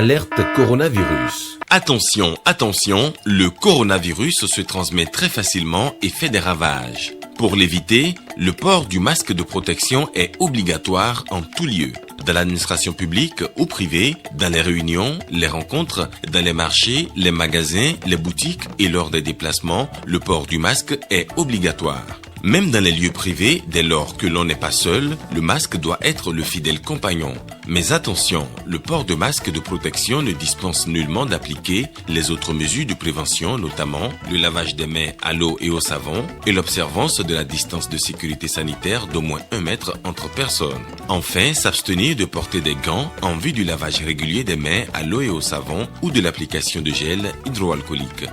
Alerte coronavirus. Attention, attention, le coronavirus se transmet très facilement et fait des ravages. Pour l'éviter, le port du masque de protection est obligatoire en tout lieu. Dans l'administration publique ou privée, dans les réunions, les rencontres, dans les marchés, les magasins, les boutiques et lors des déplacements, le port du masque est obligatoire. Même dans les lieux privés, dès lors que l'on n'est pas seul, le masque doit être le fidèle compagnon. Mais attention, le port de masque de protection ne dispense nullement d'appliquer les autres mesures de prévention, notamment le lavage des mains à l'eau et au savon et l'observance de la distance de sécurité sanitaire d'au moins 1 mètre entre personnes. Enfin, s'abstenir de porter des gants en vue du lavage régulier des mains à l'eau et au savon ou de l'application de gel hydroalcoolique.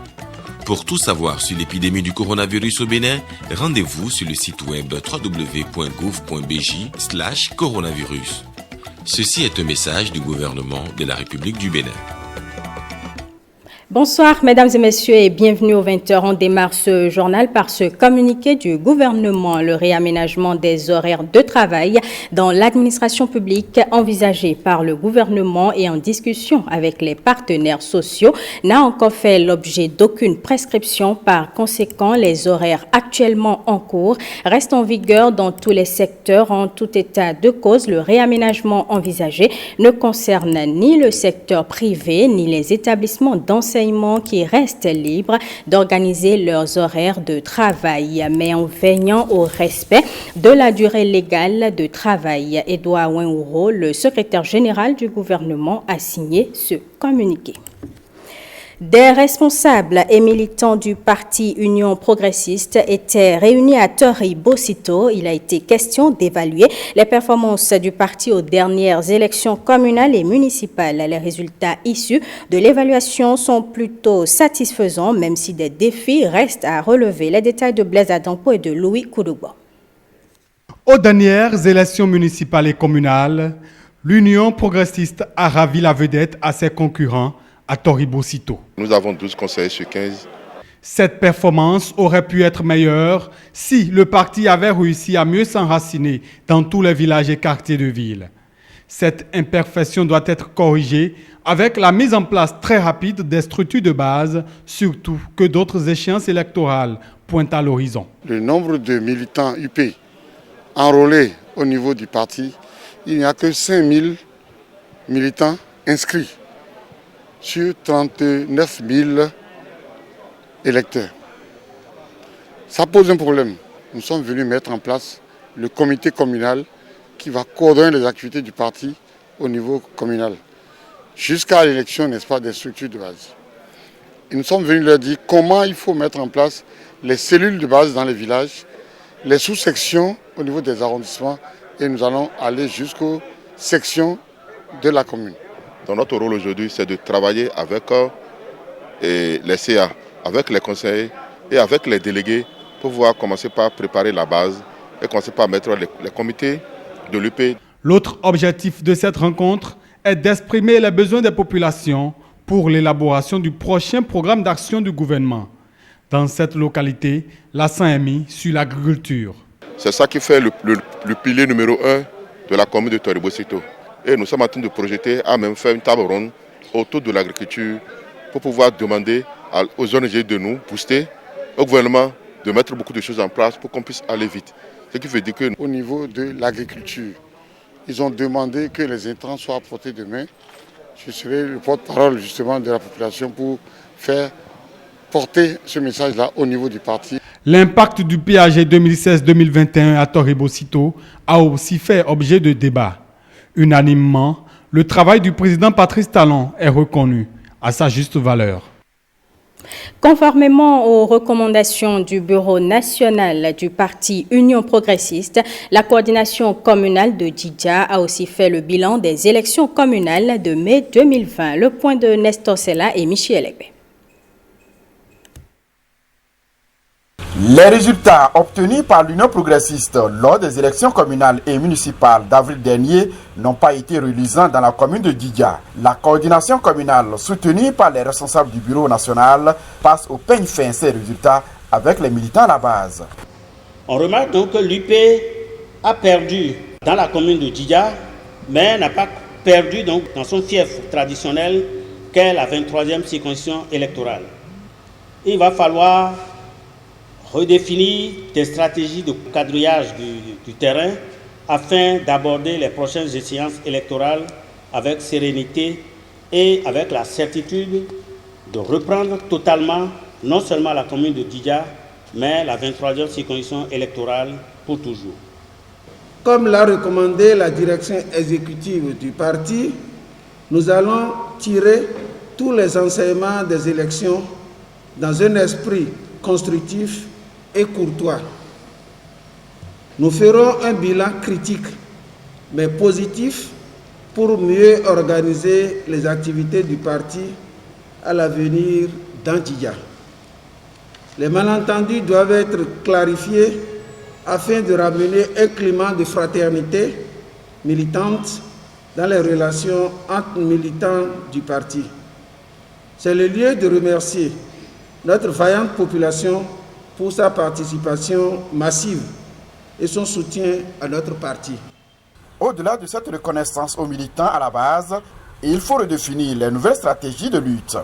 Pour tout savoir sur l'épidémie du coronavirus au Bénin, rendez-vous sur le site web www.gouv.bj/coronavirus. Ceci est un message du gouvernement de la République du Bénin. Bonsoir mesdames et messieurs et bienvenue aux 20h. On démarre ce journal par ce communiqué du gouvernement. Le réaménagement des horaires de travail dans l'administration publique envisagé par le gouvernement et en discussion avec les partenaires sociaux n'a encore fait l'objet d'aucune prescription. Par conséquent, les horaires actuellement en cours restent en vigueur dans tous les secteurs. En tout état de cause, le réaménagement envisagé ne concerne ni le secteur privé ni les établissements d'enseignement qui restent libres d'organiser leurs horaires de travail, mais en veillant au respect de la durée légale de travail. Edouard Ouenhouro, le secrétaire général du gouvernement, a signé ce communiqué. Des responsables et militants du parti Union progressiste étaient réunis à Tori-Bocito. Il a été question d'évaluer les performances du parti aux dernières élections communales et municipales. Les résultats issus de l'évaluation sont plutôt satisfaisants, même si des défis restent à relever. Les détails de Blaise Adampo et de Louis Koudouba. Aux dernières élections municipales et communales, l'Union progressiste a ravi la vedette à ses concurrents à Tori-Bocito. Nous avons 12 conseillers sur 15. Cette performance aurait pu être meilleure si le parti avait réussi à mieux s'enraciner dans tous les villages et quartiers de ville. Cette imperfection doit être corrigée avec la mise en place très rapide des structures de base, surtout que d'autres échéances électorales pointent à l'horizon. Le nombre de militants UP enrôlés au niveau du parti, il n'y a que 5000 militants inscrits sur 39 000 électeurs. Ça pose un problème. Nous sommes venus mettre en place le comité communal qui va coordonner les activités du parti au niveau communal. Jusqu'à l'élection, n'est-ce pas, des structures de base. Et nous sommes venus leur dire comment il faut mettre en place les cellules de base dans les villages, les sous-sections au niveau des arrondissements et nous allons aller jusqu'aux sections de la commune. Donc notre rôle aujourd'hui, c'est de travailler avec les CA, avec les conseillers et avec les délégués pour pouvoir commencer par préparer la base et commencer par mettre les comités de l'UP. L'autre objectif de cette rencontre est d'exprimer les besoins des populations pour l'élaboration du prochain programme d'action du gouvernement. Dans cette localité, l'accent est mis sur l'agriculture. C'est ça qui fait le pilier numéro 1 de la commune de Tori-Bocito. Et nous sommes en train de projeter à même faire une table ronde autour de l'agriculture pour pouvoir demander aux ONG de nous booster, au gouvernement de mettre beaucoup de choses en place pour qu'on puisse aller vite. Ce qui veut dire que... Au niveau de l'agriculture, ils ont demandé que les intrants soient à portée de main. Je serai le porte-parole justement de la population pour faire porter ce message-là au niveau du parti. L'impact du PAG 2016-2021 à Tori-Bocito a aussi fait objet de débat. Unanimement, le travail du président Patrice Talon est reconnu à sa juste valeur. Conformément aux recommandations du Bureau national du parti Union progressiste, la coordination communale de Djidja a aussi fait le bilan des élections communales de mai 2020. Le point de Nestor Sella et Michel Ebe. Les résultats obtenus par l'Union progressiste lors des élections communales et municipales d'avril dernier n'ont pas été reluisants dans la commune de Djidja. La coordination communale, soutenue par les responsables du bureau national, passe au peigne fin ces résultats avec les militants à la base. On remarque donc que l'UP a perdu dans la commune de Djidja, mais n'a pas perdu donc dans son fief traditionnel qu'est la 23e circonscription électorale. Il va falloir redéfinir des stratégies de quadrillage du terrain afin d'aborder les prochaines échéances électorales avec sérénité et avec la certitude de reprendre totalement non seulement la commune de Didja, mais la 23e circonscription électorale pour toujours. Comme l'a recommandé la direction exécutive du parti, nous allons tirer tous les enseignements des élections dans un esprit constructif et courtois. Nous ferons un bilan critique, mais positif, pour mieux organiser les activités du parti à l'avenir dans Didja. Les malentendus doivent être clarifiés afin de ramener un climat de fraternité militante dans les relations entre militants du parti. C'est le lieu de remercier notre vaillante population pour sa participation massive et son soutien à notre parti. Au-delà de cette reconnaissance aux militants à la base, il faut redéfinir les nouvelles stratégies de lutte.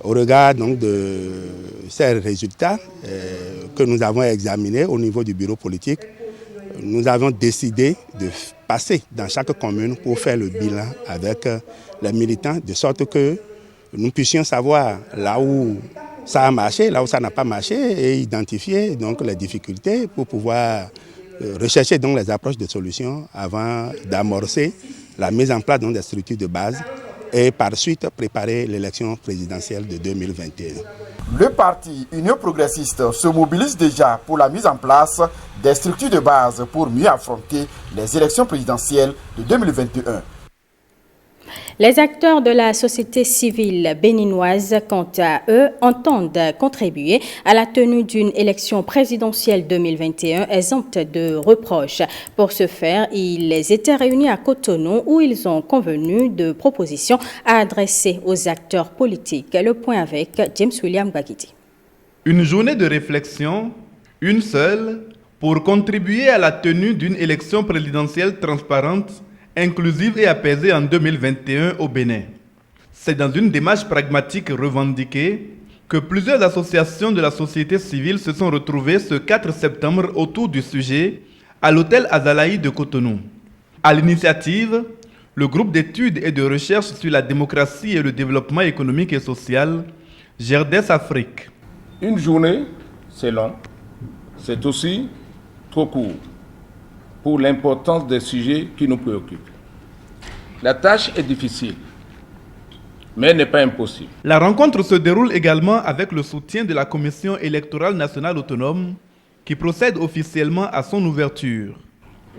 Au regard donc de ces résultats que nous avons examinés au niveau du bureau politique, nous avons décidé de passer dans chaque commune pour faire le bilan avec les militants, de sorte que nous puissions savoir là où ça a marché, là où ça n'a pas marché, et identifier donc les difficultés pour pouvoir rechercher donc les approches de solutions avant d'amorcer la mise en place donc des structures de base et par suite préparer l'élection présidentielle de 2021. Le parti Union progressiste se mobilise déjà pour la mise en place des structures de base pour mieux affronter les élections présidentielles de 2021. Les acteurs de la société civile béninoise, quant à eux, entendent contribuer à la tenue d'une élection présidentielle 2021 exempte de reproches. Pour ce faire, ils étaient réunis à Cotonou où ils ont convenu de propositions à adresser aux acteurs politiques. Le point avec James William Bagiti. Une journée de réflexion, une seule, pour contribuer à la tenue d'une élection présidentielle transparente, inclusive et apaisée en 2021 au Bénin. C'est dans une démarche pragmatique revendiquée que plusieurs associations de la société civile se sont retrouvées ce 4 septembre autour du sujet à l'hôtel Azalaï de Cotonou. À l'initiative, le groupe d'études et de recherche sur la démocratie et le développement économique et social, GERDES Afrique. Une journée, c'est long. C'est aussi trop court pour l'importance des sujets qui nous préoccupent. La tâche est difficile, mais n'est pas impossible. La rencontre se déroule également avec le soutien de la Commission électorale nationale autonome qui procède officiellement à son ouverture.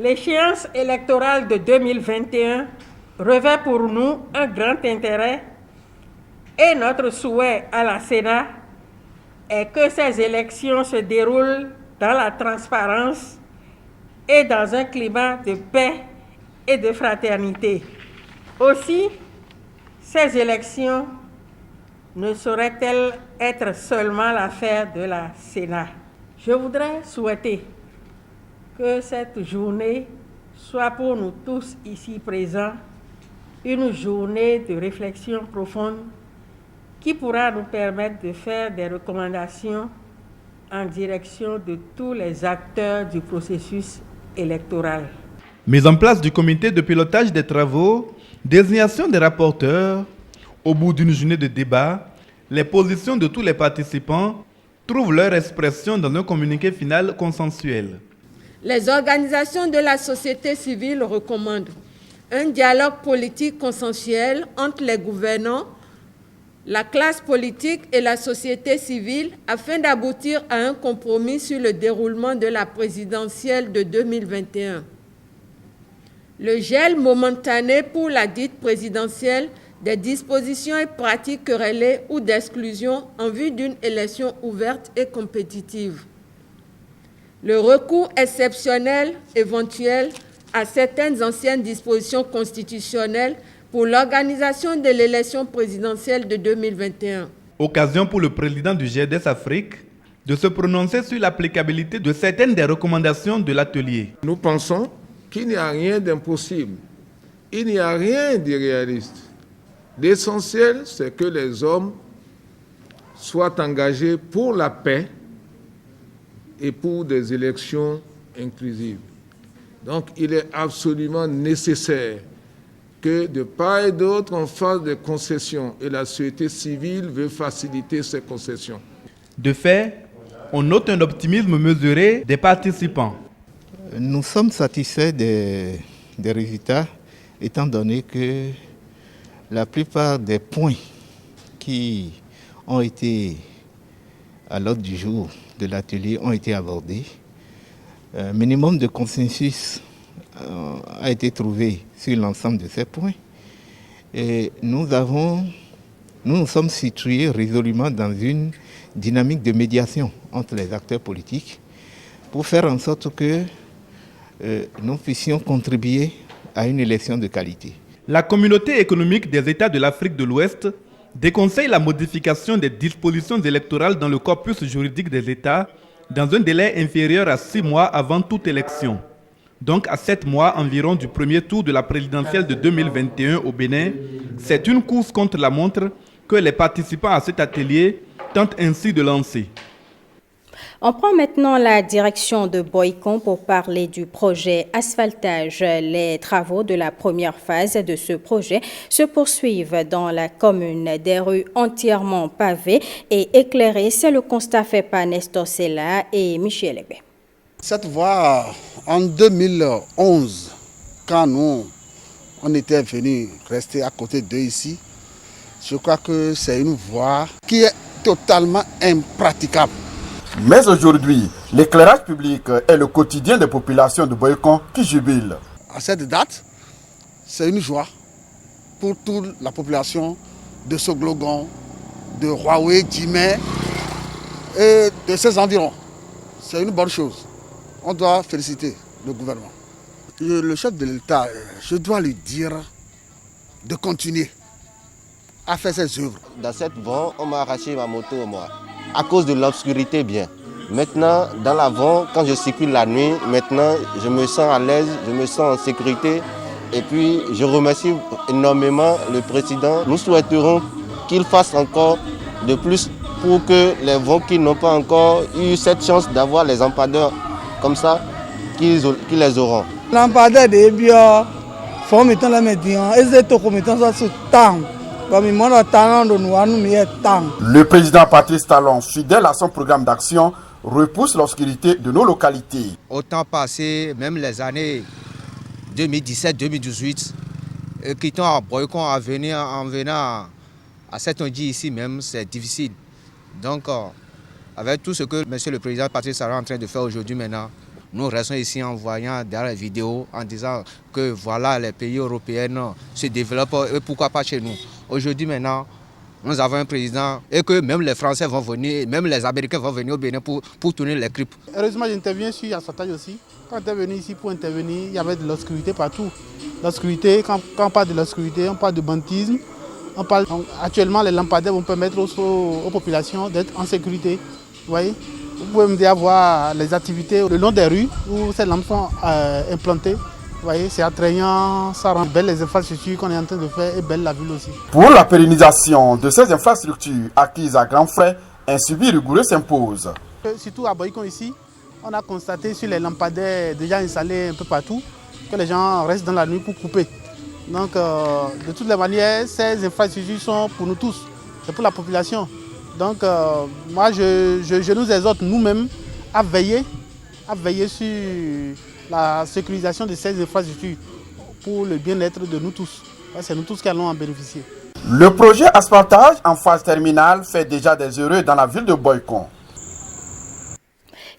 L'échéance électorale de 2021 revêt pour nous un grand intérêt et notre souhait à la Sénat est que ces élections se déroulent dans la transparence et dans un climat de paix et de fraternité. Aussi, ces élections ne sauraient-elles être seulement l'affaire de la Sénat. Je voudrais souhaiter que cette journée soit pour nous tous ici présents une journée de réflexion profonde qui pourra nous permettre de faire des recommandations en direction de tous les acteurs du processus électoral. Mise en place du comité de pilotage des travaux, désignation des rapporteurs, au bout d'une journée de débat, les positions de tous les participants trouvent leur expression dans un communiqué final consensuel. Les organisations de la société civile recommandent un dialogue politique consensuel entre les gouvernants, la classe politique et la société civile afin d'aboutir à un compromis sur le déroulement de la présidentielle de 2021. Le gel momentané pour la dite présidentielle des dispositions et pratiques querellées ou d'exclusion en vue d'une élection ouverte et compétitive. Le recours exceptionnel éventuel à certaines anciennes dispositions constitutionnelles pour l'organisation de l'élection présidentielle de 2021. Occasion pour le président du GERDES Afrique de se prononcer sur l'applicabilité de certaines des recommandations de l'atelier. Nous pensons qu'il n'y a rien d'impossible il n'y a rien d'irréaliste. L'essentiel, c'est que les hommes soient engagés pour la paix et pour des élections inclusives. Donc, il est absolument nécessaire que de part et d'autre, on fasse des concessions et la société civile veut faciliter ces concessions. De fait, on note un optimisme mesuré des participants. Nous sommes satisfaits des résultats, étant donné que la plupart des points qui ont été à l'ordre du jour de l'atelier ont été abordés. Un minimum de consensus a été trouvé sur l'ensemble de ces points. Et nous nous sommes situés résolument dans une dynamique de médiation entre les acteurs politiques pour faire en sorte que nous puissions contribuer à une élection de qualité. La communauté économique des États de l'Afrique de l'Ouest déconseille la modification des dispositions électorales dans le corpus juridique des États dans un délai inférieur à 6 mois avant toute élection. Donc à 7 mois environ du premier tour de la présidentielle de 2021 au Bénin, c'est une course contre la montre que les participants à cet atelier tentent ainsi de lancer. On prend maintenant la direction de Boycon pour parler du projet asphaltage. Les travaux de la première phase de ce projet se poursuivent dans la commune. Des rues entièrement pavées et éclairées. C'est le constat fait par Nestor Sella et Michel Ebé. Cette voie, en 2011, quand on était venus rester à côté d'eux ici, je crois que c'est une voie qui est totalement impraticable. Mais aujourd'hui, l'éclairage public est le quotidien des populations de Boycon qui jubilent. À cette date, c'est une joie pour toute la population de Soglogon, de Huawei, Djimé et de ses environs. C'est une bonne chose. On doit féliciter le gouvernement. Le chef de l'État, je dois lui dire de continuer à faire ses œuvres. Dans cette voie, on m'a arraché ma moto, moi. À cause de l'obscurité, bien. Maintenant, dans l'avant, quand je circule la nuit, maintenant, je me sens à l'aise, je me sens en sécurité. Et puis, je remercie énormément le président. Nous souhaiterons qu'il fasse encore de plus pour que les vents qui n'ont pas encore eu cette chance d'avoir les lampadaires comme ça, qu'ils les auront. Lampadaires est bien, faut mettre la médian, et c'est tout comme ça sur temps. Le président Patrice Talon, fidèle à son programme d'action, repousse l'obscurité de nos localités. Au temps passé, même les années 2017-2018, quittant à Boycon en venant à Setonji ici même, c'est difficile. Donc, avec tout ce que monsieur le président Patrice Talon est en train de faire aujourd'hui maintenant, nous restons ici en voyant derrière les vidéos, en disant que voilà, les pays européens se développent et pourquoi pas chez nous. Aujourd'hui maintenant, nous avons un président et que même les Français vont venir, même les Américains vont venir au Bénin pour tourner les cripes. Heureusement, j'interviens sur Asphaltage aussi. Quand on est venu ici pour intervenir, il y avait de l'obscurité partout. L'obscurité, quand on parle de l'obscurité, on parle de banditisme. Actuellement, les lampadaires vont permettre aux populations d'être en sécurité. Vous voyez ? Vous pouvez me dire voir les activités le long des rues où ces lampes sont implantées. Vous voyez, c'est attrayant, ça rend belle les infrastructures qu'on est en train de faire et belle la ville aussi. Pour la pérennisation de ces infrastructures acquises à grands frais, un suivi rigoureux s'impose. Surtout à Boycon ici, on a constaté sur les lampadaires déjà installés un peu partout que les gens restent dans la nuit pour couper. Donc, de toutes les manières, ces infrastructures sont pour nous tous, c'est pour la population. Donc, moi, je nous exhorte nous-mêmes à veiller sur la sécurisation de ces infrastructures pour le bien-être de nous tous. C'est nous tous qui allons en bénéficier. Le projet asphaltage en phase terminale fait déjà des heureux dans la ville de Boycon.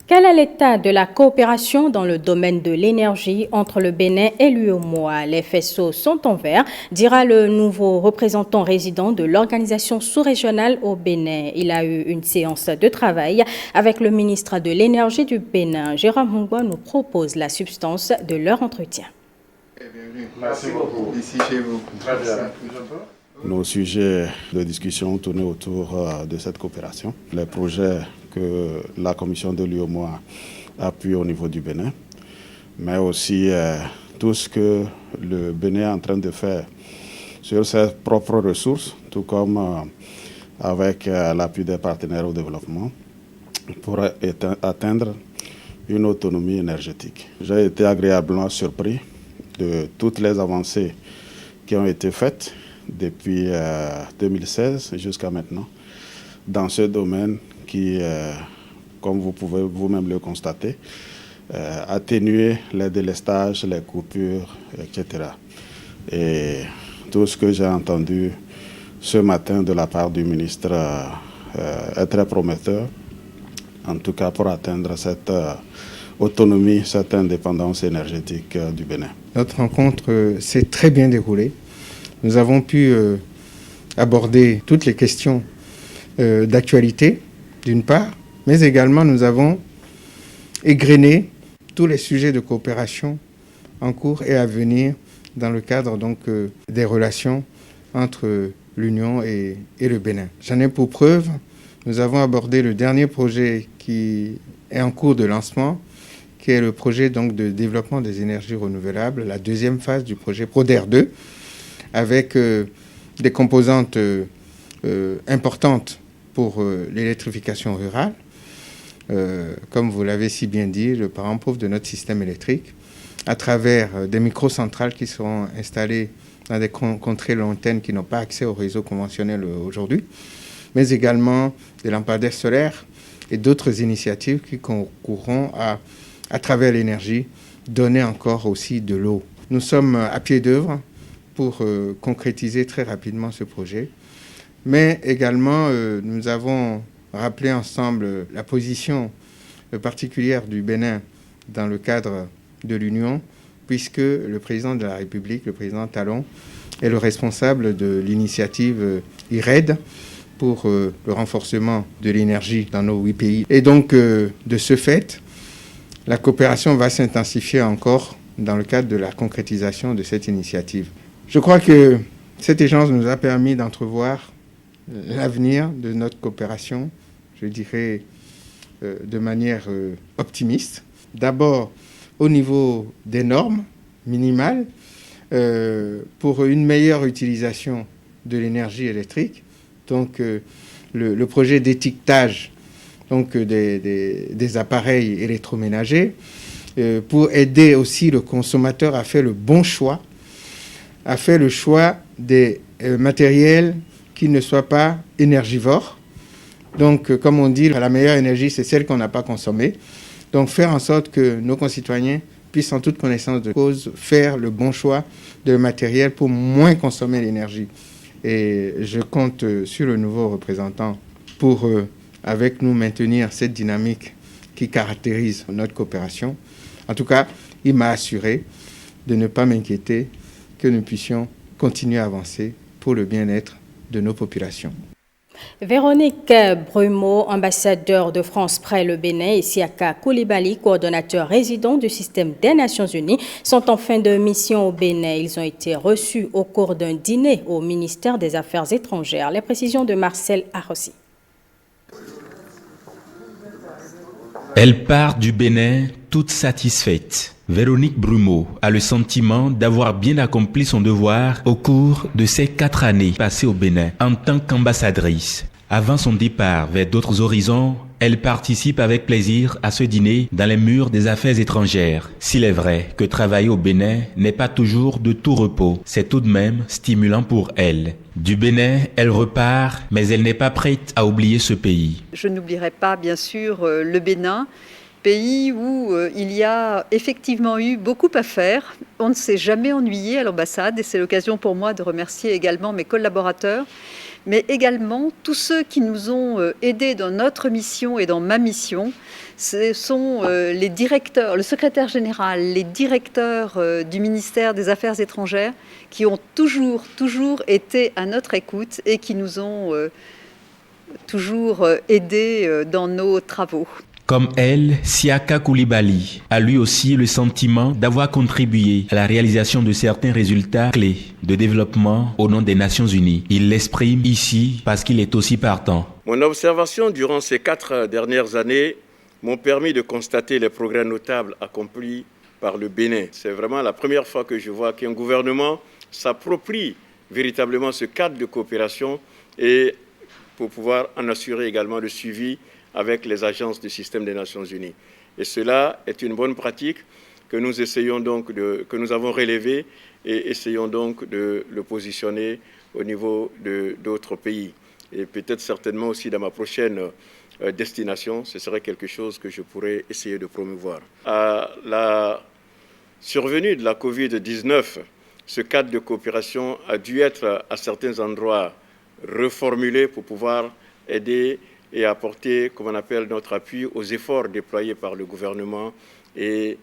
Quel est l'état de la coopération dans le domaine de l'énergie entre le Bénin et l'UEMOA? Les faisceaux sont en vert, dira le nouveau représentant résident de l'organisation sous-régionale au Bénin. Il a eu une séance de travail avec le ministre de l'Énergie du Bénin. Jérôme Hongwa nous propose la substance de leur entretien. Merci beaucoup. Ici chez vous. Très bien. Nos sujets de discussion tournaient autour de cette coopération, les projets que la commission de l'UEMOA appuie au niveau du Bénin, mais aussi tout ce que le Bénin est en train de faire sur ses propres ressources, tout comme avec l'appui des partenaires au développement, pour atteindre une autonomie énergétique. J'ai été agréablement surpris de toutes les avancées qui ont été faites depuis 2016 jusqu'à maintenant dans ce domaine qui, comme vous pouvez vous-même le constater, atténuer les délestages, les coupures, etc. Et tout ce que j'ai entendu ce matin de la part du ministre est très prometteur, en tout cas pour atteindre cette autonomie, cette indépendance énergétique du Bénin. Notre rencontre s'est très bien déroulée. Nous avons pu aborder toutes les questions d'actualité, d'une part, mais également nous avons égrené tous les sujets de coopération en cours et à venir dans le cadre donc des relations entre l'Union et le Bénin. J'en ai pour preuve, nous avons abordé le dernier projet qui est en cours de lancement, qui est le projet donc de développement des énergies renouvelables, la deuxième phase du projet PRODER 2, avec des composantes importantes pour l'électrification rurale. Comme vous l'avez si bien dit, le parent pauvre de notre système électrique, à travers des microcentrales qui seront installées dans des contrées lointaines qui n'ont pas accès au réseau conventionnel aujourd'hui, mais également des lampadaires solaires et d'autres initiatives qui concourront à travers l'énergie, donner encore aussi de l'eau. Nous sommes à pied d'œuvre pour concrétiser très rapidement ce projet, mais également nous avons rappelé ensemble la position particulière du Bénin dans le cadre de l'Union, puisque le président de la République, le président Talon, est le responsable de l'initiative IRED pour le renforcement de l'énergie dans nos 8 pays. Et donc, de ce fait, la coopération va s'intensifier encore dans le cadre de la concrétisation de cette initiative. Je crois que cet échange nous a permis d'entrevoir l'avenir de notre coopération, je dirais, de manière optimiste. D'abord, au niveau des normes minimales pour une meilleure utilisation de l'énergie électrique. Donc, le projet d'étiquetage donc, des appareils électroménagers pour aider aussi le consommateur à faire le bon choix, à faire le choix des matériels qui ne soient pas énergivores. Donc, comme on dit, la meilleure énergie, c'est celle qu'on n'a pas consommée. Donc, faire en sorte que nos concitoyens puissent, en toute connaissance de cause, faire le bon choix de matériel pour moins consommer l'énergie. Et je compte sur le nouveau représentant pour, avec nous, maintenir cette dynamique qui caractérise notre coopération. En tout cas, il m'a assuré de ne pas m'inquiéter, que nous puissions continuer à avancer pour le bien-être de nos populations. Véronique Brumeau, ambassadeur de France près le Bénin, et Siaka Koulibaly, coordonnateur résident du système des Nations Unies, sont en fin de mission au Bénin. Ils ont été reçus au cours d'un dîner au ministère des Affaires étrangères. Les précisions de Marcel Arossi. Elle part du Bénin toute satisfaite. Véronique Brumeau a le sentiment d'avoir bien accompli son devoir au cours de ces 4 années passées au Bénin en tant qu'ambassadrice. Avant son départ vers d'autres horizons, elle participe avec plaisir à ce dîner dans les murs des affaires étrangères. S'il est vrai que travailler au Bénin n'est pas toujours de tout repos, c'est tout de même stimulant pour elle. Du Bénin, elle repart, mais elle n'est pas prête à oublier ce pays. Je n'oublierai pas, bien sûr, le Bénin, pays où il y a effectivement eu beaucoup à faire. On ne s'est jamais ennuyé à l'ambassade et c'est l'occasion pour moi de remercier également mes collaborateurs, mais également tous ceux qui nous ont aidés dans notre mission et dans ma mission. Ce sont les directeurs, le secrétaire général, les directeurs du ministère des Affaires étrangères qui ont toujours été à notre écoute et qui nous ont toujours aidés dans nos travaux. Comme elle, Siaka Koulibaly a lui aussi le sentiment d'avoir contribué à la réalisation de certains résultats clés de développement au nom des Nations Unies. Il l'exprime ici parce qu'il est aussi partant. Mon observation durant ces 4 dernières années m'ont permis de constater les progrès notables accomplis par le Bénin. C'est vraiment la première fois que je vois qu'un gouvernement s'approprie véritablement ce cadre de coopération et pour pouvoir en assurer également le suivi avec les agences du système des Nations Unies. Et cela est une bonne pratique que nous essayons donc que nous avons relevé et essayons donc de le positionner au niveau d'autres pays. Et peut-être certainement aussi dans ma prochaine destination, ce serait quelque chose que je pourrais essayer de promouvoir. À la survenue de la Covid-19, ce cadre de coopération a dû être à certains endroits reformulé pour pouvoir aider et apporter, comme on appelle, notre appui aux efforts déployés par le gouvernement et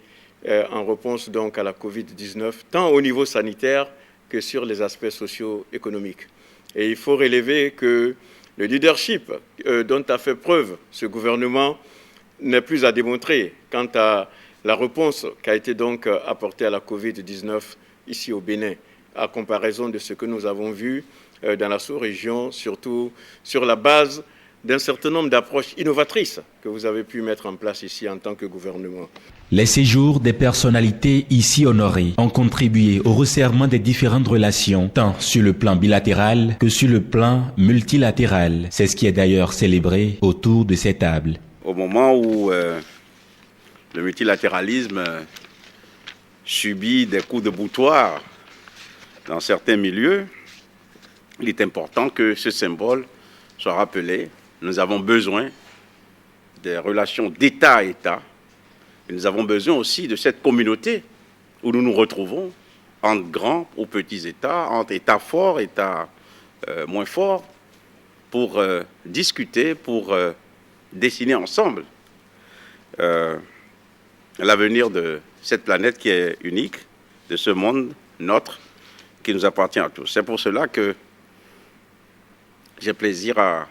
en réponse donc à la Covid-19, tant au niveau sanitaire que sur les aspects socio-économiques. Et il faut relever que le leadership dont a fait preuve ce gouvernement n'est plus à démontrer quant à la réponse qui a été donc apportée à la Covid-19 ici au Bénin, à comparaison de ce que nous avons vu dans la sous-région, surtout sur la base d'un certain nombre d'approches innovatrices que vous avez pu mettre en place ici en tant que gouvernement. Les séjours des personnalités ici honorées ont contribué au resserrement des différentes relations, tant sur le plan bilatéral que sur le plan multilatéral. C'est ce qui est d'ailleurs célébré autour de ces tables. Au moment où le multilatéralisme subit des coups de boutoir dans certains milieux, il est important que ce symbole soit rappelé. Nous avons besoin des relations d'État à État. Et nous avons besoin aussi de cette communauté où nous nous retrouvons entre grands ou petits États, entre États forts, États moins forts, pour discuter, pour dessiner ensemble l'avenir de cette planète qui est unique, de ce monde, notre, qui nous appartient à tous. C'est pour cela que j'ai plaisir à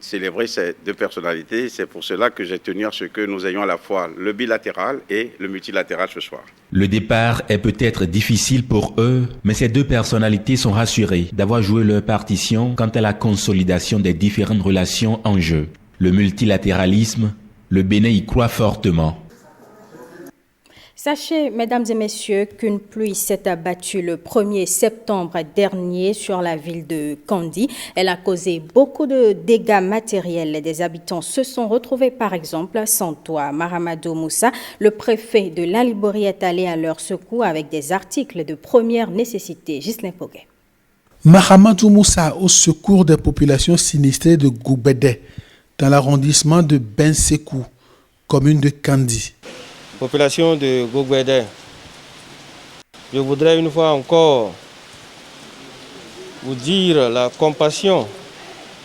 célébrer ces deux personnalités. C'est pour cela que j'ai tenu à ce que nous ayons à la fois le bilatéral et le multilatéral ce soir. Le départ est peut-être difficile pour eux, mais ces deux personnalités sont rassurées d'avoir joué leur partition quant à la consolidation des différentes relations en jeu. Le multilatéralisme, le Bénin y croit fortement. Sachez, mesdames et messieurs, qu'une pluie s'est abattue le 1er septembre dernier sur la ville de Kandi. Elle a causé beaucoup de dégâts matériels. Des habitants se sont retrouvés, par exemple, sans toit. Mahamadou Moussa, le préfet de l'Alibori, est allé à leur secours avec des articles de première nécessité. Ghislain Poguet. Mahamadou Moussa au secours des populations sinistrées de Goubédé, dans l'arrondissement de Bensekou, commune de Kandi. Population de Goubédé, je voudrais une fois encore vous dire la compassion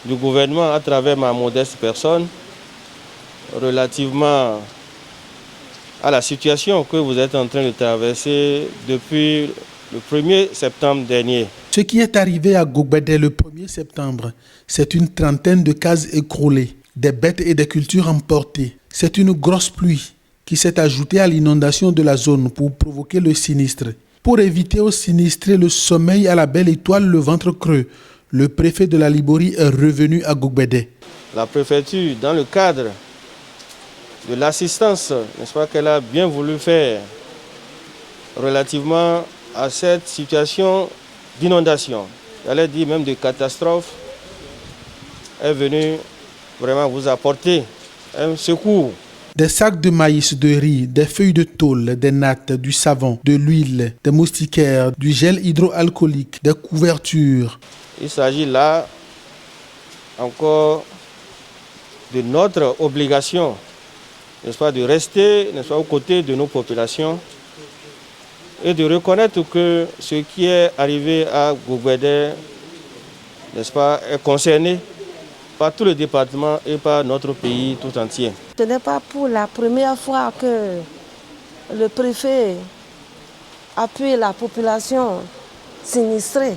du gouvernement à travers ma modeste personne relativement à la situation que vous êtes en train de traverser depuis le 1er septembre dernier. Ce qui est arrivé à Goubédé le 1er septembre, c'est une trentaine de cases écroulées, des bêtes et des cultures emportées. C'est une grosse pluie qui s'est ajoutée à l'inondation de la zone pour provoquer le sinistre. Pour éviter aux sinistrés le sommeil à la belle étoile, le ventre creux, le préfet de l'Alibori est revenu à Goubédé. La préfecture, dans le cadre de l'assistance, n'est-ce pas, qu'elle a bien voulu faire relativement à cette situation d'inondation, j'allais dire même de catastrophe, est venue vraiment vous apporter un secours. Des sacs de maïs, de riz, des feuilles de tôle, des nattes, du savon, de l'huile, des moustiquaires, du gel hydroalcoolique, des couvertures. Il s'agit là encore de notre obligation, n'est-ce pas, de rester, n'est-ce pas, aux côtés de nos populations et de reconnaître que ce qui est arrivé à Goubédé, n'est-ce pas, est concerné par tout le département et par notre pays tout entier. Ce n'est pas pour la première fois que le préfet appuie la population sinistrée.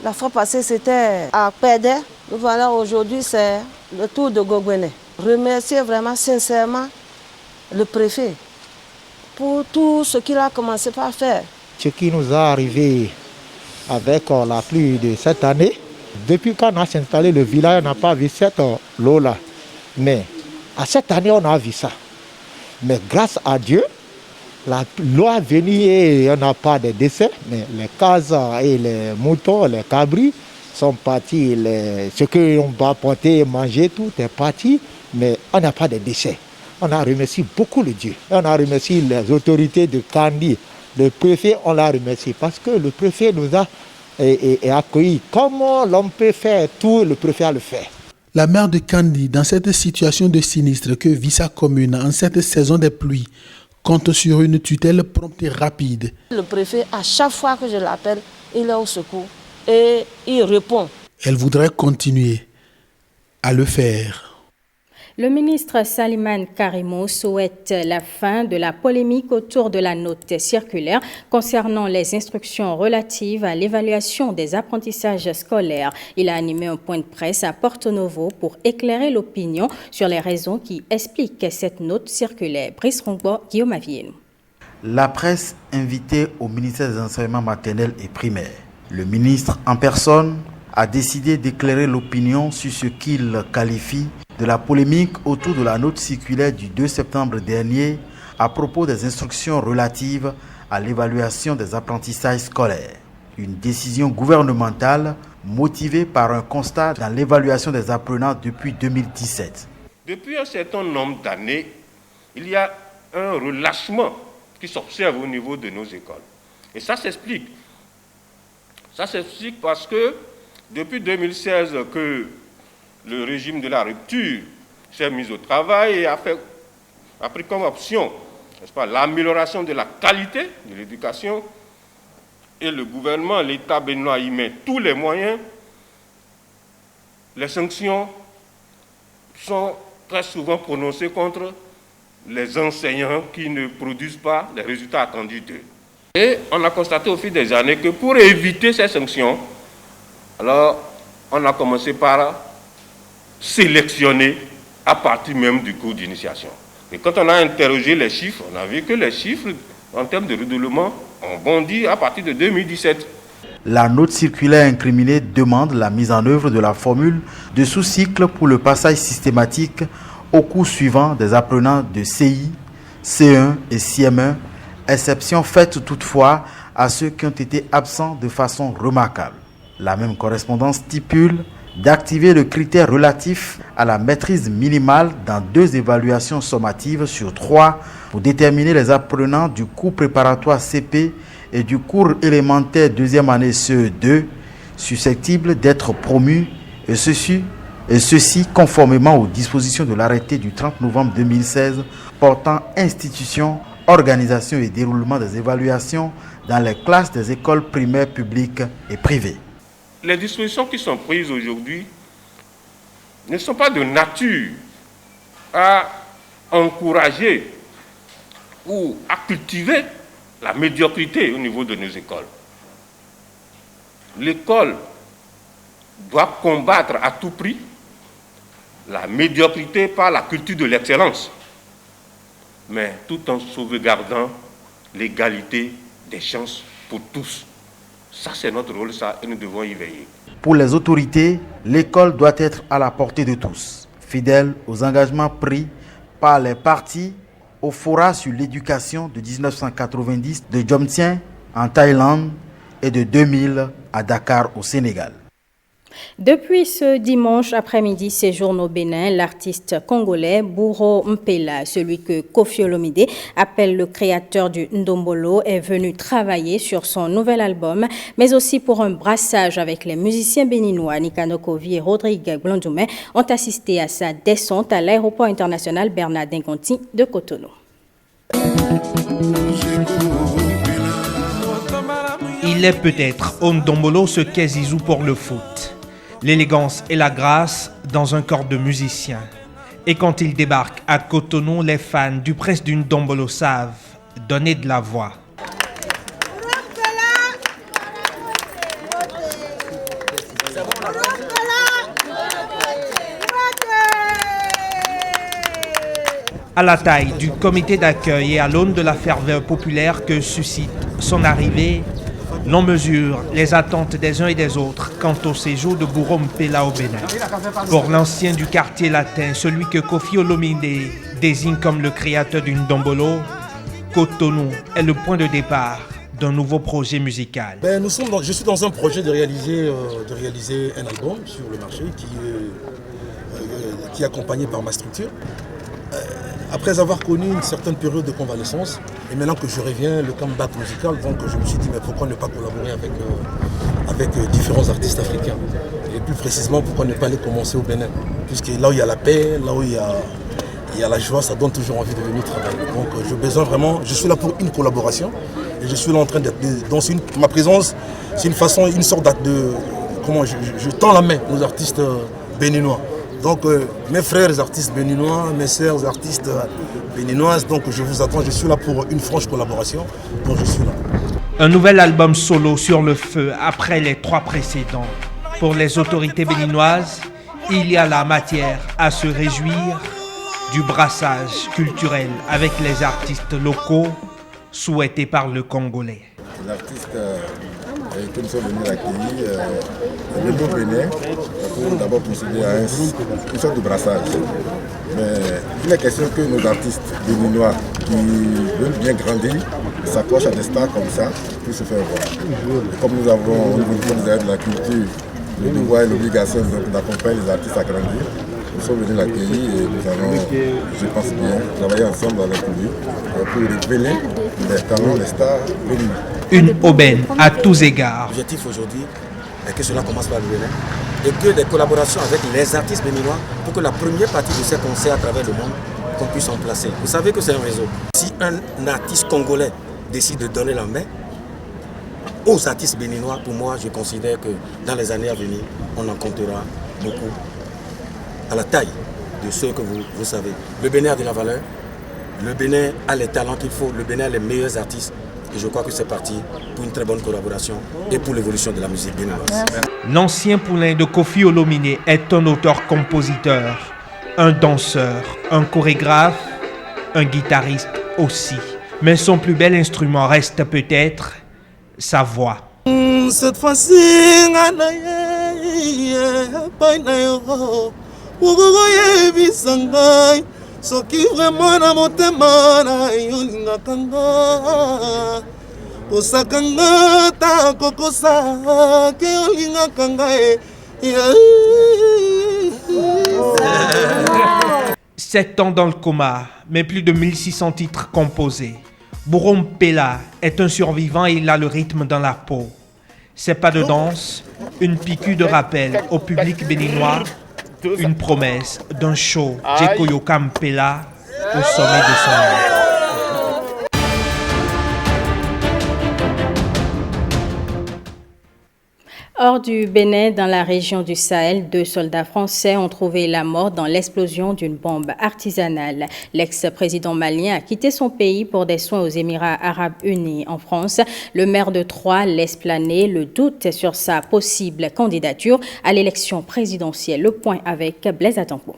La fois passée, c'était à Pédé. Voilà, aujourd'hui, c'est le tour de Goubédé. Remercier vraiment sincèrement le préfet pour tout ce qu'il a commencé par faire. Ce qui nous est arrivé avec la pluie de cette année, depuis qu'on a installé le village, on n'a pas vu cette eau-là. Mais à cette année, on a vu ça. Mais grâce à Dieu, la loi est venue et on n'a pas de décès. Mais les cases et les moutons, les cabris sont partis. Ce qu'on va porter et manger, tout est parti. Mais on n'a pas de décès. On a remercié beaucoup le Dieu. On a remercié les autorités de Kandi. Le préfet, on l'a remercié parce que le préfet nous a accueillis. Comment l'on peut faire tout, le préfet a le fait. La maire de Kandi, dans cette situation de sinistre que vit sa commune en cette saison des pluies, compte sur une tutelle prompte et rapide. Le préfet, à chaque fois que je l'appelle, il est au secours et il répond. Elle voudrait continuer à le faire. Le ministre Salimane Karimo souhaite la fin de la polémique autour de la note circulaire concernant les instructions relatives à l'évaluation des apprentissages scolaires. Il a animé un point de presse à Porto Novo pour éclairer l'opinion sur les raisons qui expliquent cette note circulaire. Brice Rongbo, Guillaume Avienne. La presse invitée au ministère des Enseignements maternels et primaires. Le ministre en personne a décidé d'éclairer l'opinion sur ce qu'il qualifie de la polémique autour de la note circulaire du 2 septembre dernier à propos des instructions relatives à l'évaluation des apprentissages scolaires. Une décision gouvernementale motivée par un constat dans l'évaluation des apprenants depuis 2017. Depuis un certain nombre d'années, il y a un relâchement qui s'observe au niveau de nos écoles. Et ça s'explique. Ça s'explique parce que depuis 2016 que le régime de la rupture s'est mis au travail et a pris comme option, n'est-ce pas, l'amélioration de la qualité de l'éducation, et le gouvernement, l'État béninois y met tous les moyens. Les sanctions sont très souvent prononcées contre les enseignants qui ne produisent pas les résultats attendus d'eux. Et on a constaté au fil des années que pour éviter ces sanctions, alors on a commencé par sélectionner à partir même du cours d'initiation. Et quand on a interrogé les chiffres, on a vu que les chiffres en termes de redoublement ont bondi à partir de 2017. La note circulaire incriminée demande la mise en œuvre de la formule de sous-cycle pour le passage systématique au cours suivant des apprenants de CI, C1 et CM1, exception faite toutefois à ceux qui ont été absents de façon remarquable. La même correspondance stipule d'activer le critère relatif à la maîtrise minimale dans 2 évaluations sommatives sur 3 pour déterminer les apprenants du cours préparatoire CP et du cours élémentaire 2e année CE2 susceptibles d'être promus, et ceci conformément aux dispositions de l'arrêté du 30 novembre 2016 portant institution, organisation et déroulement des évaluations dans les classes des écoles primaires publiques et privées. Les dispositions qui sont prises aujourd'hui ne sont pas de nature à encourager ou à cultiver la médiocrité au niveau de nos écoles. L'école doit combattre à tout prix la médiocrité par la culture de l'excellence, mais tout en sauvegardant l'égalité des chances pour tous. Ça, c'est notre rôle, ça, et nous devons y veiller. Pour les autorités, l'école doit être à la portée de tous, fidèle aux engagements pris par les partis au Fora sur l'éducation de 1990 de Jomtien en Thaïlande et de 2000 à Dakar au Sénégal. Depuis ce dimanche après-midi séjourne au Bénin l'artiste congolais Bouro Mpela. Celui que Koffi Olomide appelle le créateur du Ndombolo est venu travailler sur son nouvel album, mais aussi pour un brassage avec les musiciens béninois. Nikano Kovi et Rodrigue Blondoumé ont assisté à sa descente à l'aéroport international Bernardin Conti de Cotonou. Il est peut-être au Ndombolo ce qu'est Zizou pour le foot. L'élégance et la grâce dans un corps de musicien. Et quand il débarque à Cotonou, les fans du prince du Ndombolo savent donner de la voix. À la taille du comité d'accueil et à l'aune de la ferveur populaire que suscite son arrivée, l'on mesure les attentes des uns et des autres quant au séjour de Bouro Mpela au Bénin. Pour l'ancien du quartier latin, celui que Koffi Olomide désigne comme le créateur d'une Ndombolo, Cotonou est le point de départ d'un nouveau projet musical. Je suis dans un projet de réaliser un album sur le marché qui est accompagné par ma structure. Après avoir connu une certaine période de convalescence, et maintenant que je reviens, le comeback musical, donc je me suis dit mais pourquoi ne pas collaborer avec différents artistes africains. Et plus précisément, pourquoi ne pas aller commencer au Bénin. Puisque là où il y a la paix, là où il y a la joie, ça donne toujours envie de venir travailler. Donc je suis là pour une collaboration. Et je suis là en train d'être... ma présence, c'est une sorte de... Je tends la main aux artistes béninois. Donc mes frères artistes béninois, mes sœurs artistes béninoises, donc je vous attends, je suis là pour une franche collaboration, donc je suis là. Un nouvel album solo sur le feu après les 3 précédents. Pour les autorités béninoises, il y a la matière à se réjouir du brassage culturel avec les artistes locaux souhaités par le Congolais. Les artistes que nous sommes venus accueillir, le mot Bénin, pour d'abord procéder à une sorte de brassage. Mais il est question que nos artistes béninois qui veulent bien grandir s'approchent à des stars comme ça pour se faire voir. Et comme nous avons au niveau de la culture le devoir et l'obligation d'accompagner les artistes à grandir, nous sommes venus l'accueillir et nous allons, je pense bien, travailler ensemble avec lui pour révéler les talents, les stars béninois. Une aubaine à tous égards. L'objectif aujourd'hui est que cela commence par le Bénin et que les collaborations avec les artistes béninois pour que la première partie de ces concerts à travers le monde, qu'on puisse en placer. Vous savez que c'est un réseau. Si un artiste congolais décide de donner la main aux artistes béninois, pour moi, je considère que dans les années à venir, on en comptera beaucoup à la taille de ceux que vous savez. Le Bénin a de la valeur, le Bénin a les talents qu'il faut, le Bénin a les meilleurs artistes. Et je crois que c'est parti pour une très bonne collaboration et pour l'évolution de la musique béninoise. L'ancien poulain de Kofi Olomide est un auteur-compositeur, un danseur, un chorégraphe, un guitariste aussi. Mais son plus bel instrument reste peut-être sa voix. Cette fois-ci, soki vraiment na motema na yo lingakanga osakanga ta kokosa ke yo lingakanga 7 ans dans le coma, mais plus de 1600 titres composés. Bourom Pela est un survivant et il a le rythme dans la peau. Ses pas de danse, une piqûre de rappel au public béninois, une promesse d'un show Djekoyo Kampela au sommet de son art. Hors du Bénin, dans la région du Sahel, 2 soldats français ont trouvé la mort dans l'explosion d'une bombe artisanale. L'ex-président malien a quitté son pays pour des soins aux Émirats arabes unis. En France, le maire de Troyes laisse planer le doute sur sa possible candidature à l'élection présidentielle. Le point avec Blaise Atampo.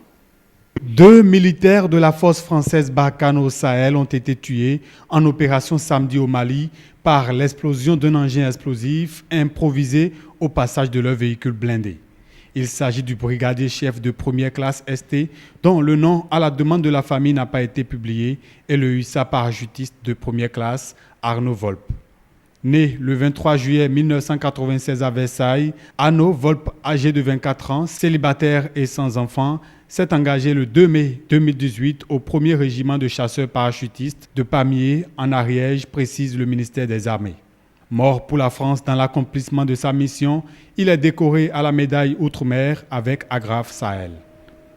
2 militaires de la force française Barkhane au Sahel ont été tués en opération samedi au Mali par l'explosion d'un engin explosif improvisé au passage de leur véhicule blindé. Il s'agit du brigadier chef de première classe ST, dont le nom à la demande de la famille n'a pas été publié, et le hussard parachutiste de première classe Arnaud Volpe. Né le 23 juillet 1996 à Versailles, Arnaud Volpe, âgé de 24 ans, célibataire et sans enfant, s'est engagé le 2 mai 2018 au 1er régiment de chasseurs parachutistes de Pamiers, en Ariège, précise le ministère des Armées. Mort pour la France dans l'accomplissement de sa mission, il est décoré à la médaille Outre-mer avec Agraf Sahel.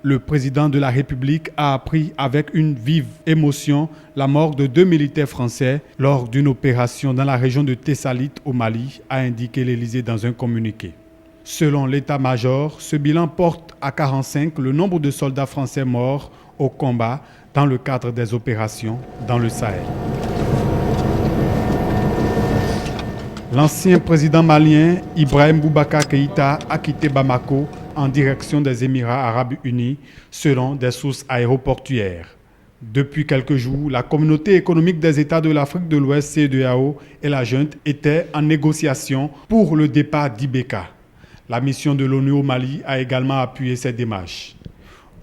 Le président de la République a appris avec une vive émotion la mort de 2 militaires français lors d'une opération dans la région de Thessalite au Mali, a indiqué l'Élysée dans un communiqué. Selon l'état-major, ce bilan porte à 45 le nombre de soldats français morts au combat dans le cadre des opérations dans le Sahel. L'ancien président malien Ibrahim Boubacar Keïta a quitté Bamako en direction des Émirats arabes unis, selon des sources aéroportuaires. Depuis quelques jours, la communauté économique des États de l'Afrique de l'Ouest, CEDEAO, et la junte étaient en négociation pour le départ d'Ibeka. La mission de l'ONU au Mali a également appuyé ces démarches.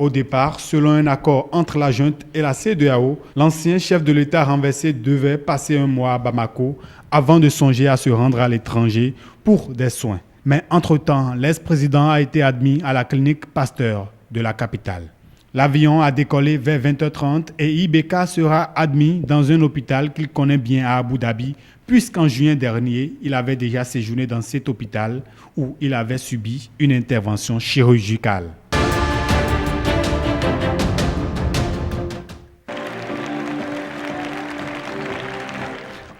Au départ, selon un accord entre la junte et la CEDEAO, l'ancien chef de l'État renversé devait passer un mois à Bamako avant de songer à se rendre à l'étranger pour des soins. Mais entre-temps, l'ex-président a été admis à la clinique Pasteur de la capitale. L'avion a décollé vers 20h30 et Ibeka sera admis dans un hôpital qu'il connaît bien à Abu Dhabi, puisqu'en juin dernier, il avait déjà séjourné dans cet hôpital où il avait subi une intervention chirurgicale.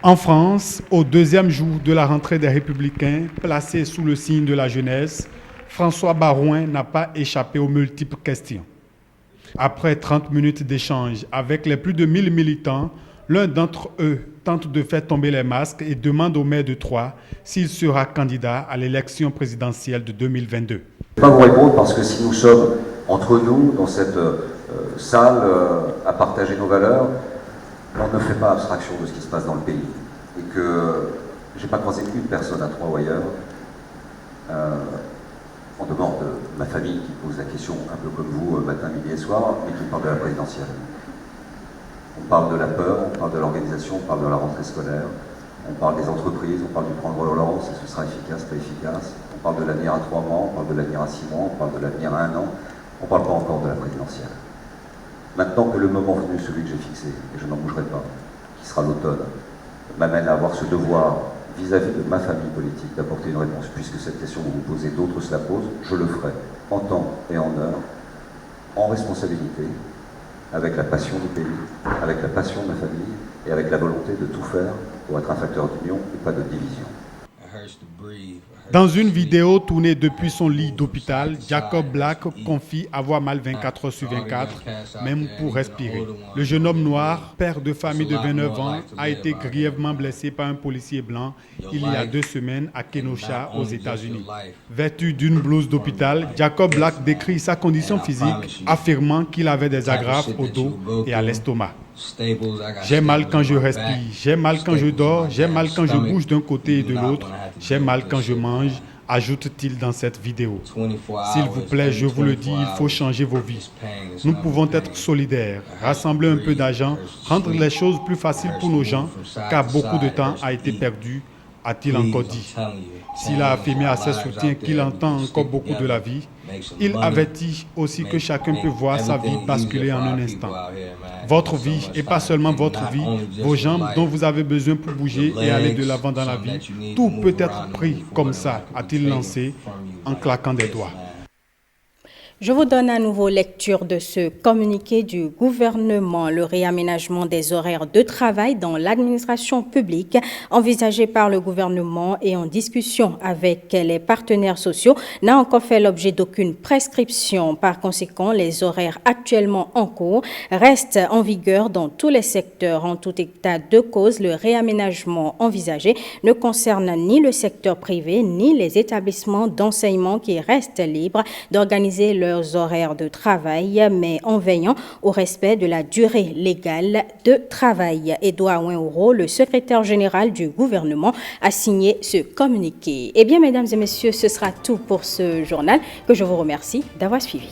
En France, au deuxième jour de la rentrée des Républicains, placé sous le signe de la jeunesse, François Barouin n'a pas échappé aux multiples questions. Après 30 minutes d'échange avec les plus de 1000 militants, l'un d'entre eux tente de faire tomber les masques et demande au maire de Troyes s'il sera candidat à l'élection présidentielle de 2022. Je ne vais pas vous répondre parce que si nous sommes entre nous, dans cette salle, à partager nos valeurs, on ne fait pas abstraction de ce qui se passe dans le pays. Et que je n'ai pas croisé une personne à Troyes ou ailleurs, en dehors de ma famille qui pose la question un peu comme vous, matin, midi et soir, mais qui parle de la présidentielle. On parle de la peur, on parle de l'organisation, on parle de la rentrée scolaire, on parle des entreprises, on parle du plan de relance, et ce sera efficace, pas efficace. On parle de l'avenir à 3 mois, on parle de l'avenir à 6 mois, on parle de l'avenir à 1 an, on ne parle pas encore de la présidentielle. Maintenant que le moment venu, celui que j'ai fixé, et je n'en bougerai pas, qui sera l'automne, m'amène à avoir ce devoir vis-à-vis de ma famille politique d'apporter une réponse, puisque cette question que vous posez, d'autres se la posent, je le ferai en temps et en heure, en responsabilité, avec la passion du pays, avec la passion de ma famille et avec la volonté de tout faire pour être un facteur d'union et pas de division. Dans une vidéo tournée depuis son lit d'hôpital, Jacob Black confie avoir mal 24 heures sur 24, même pour respirer. Le jeune homme noir, père de famille de 29 ans, a été grièvement blessé par un policier blanc il y a 2 semaines à Kenosha, aux États-Unis. Vêtu d'une blouse d'hôpital, Jacob Black décrit sa condition physique, affirmant qu'il avait des agrafes au dos et à l'estomac. J'ai mal quand je respire, j'ai mal quand je dors, j'ai mal quand je bouge d'un côté et de l'autre, j'ai mal quand je mange, ajoute-t-il dans cette vidéo. S'il vous plaît, je vous le dis, il faut changer vos vies. Nous pouvons être solidaires, rassembler un peu d'argent, rendre les choses plus faciles pour nos gens, car beaucoup de temps a été perdu, a-t-il encore dit. S'il a affirmé à ses soutiens qu'il entend encore beaucoup de la vie, il avertit aussi que chacun peut voir sa vie basculer en un instant. Votre vie, et pas seulement votre vie, vos jambes dont vous avez besoin pour bouger et aller de l'avant dans la vie, tout peut être pris comme ça, a-t-il lancé en claquant des doigts. Je vous donne à nouveau lecture de ce communiqué du gouvernement, le réaménagement des horaires de travail dans l'administration publique envisagé par le gouvernement et en discussion avec les partenaires sociaux n'a encore fait l'objet d'aucune prescription. Par conséquent, les horaires actuellement en cours restent en vigueur dans tous les secteurs. En tout état de cause, le réaménagement envisagé ne concerne ni le secteur privé ni les établissements d'enseignement qui restent libres d'organiser leurs horaires de travail, mais en veillant au respect de la durée légale de travail. Edouard Ouenoro, le secrétaire général du gouvernement, a signé ce communiqué. Eh bien, mesdames et messieurs, ce sera tout pour ce journal que je vous remercie d'avoir suivi.